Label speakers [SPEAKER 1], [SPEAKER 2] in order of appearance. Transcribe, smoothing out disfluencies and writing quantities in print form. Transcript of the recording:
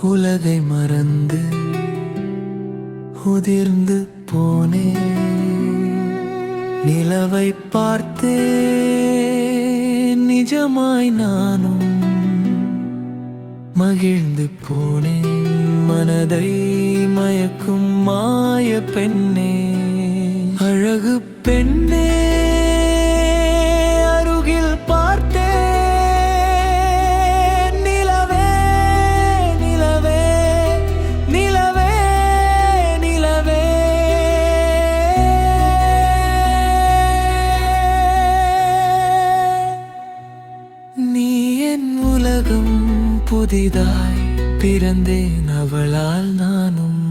[SPEAKER 1] உலகை மறந்து உதிர்ந்து போனேன். நிலவை பார்த்தேன், நிஜமாய் நானும் மகிழ்ந்து போனேன். மனதை மயக்கும் மாய பெண்ணே, அழகு பெண்ணே, அருகில் பார்த்தேன். நிலவே நிலவே நிலவே நிலவே, நீ என் உலகம். புதிதாய் பிறந்தேன், அவளால் நானும்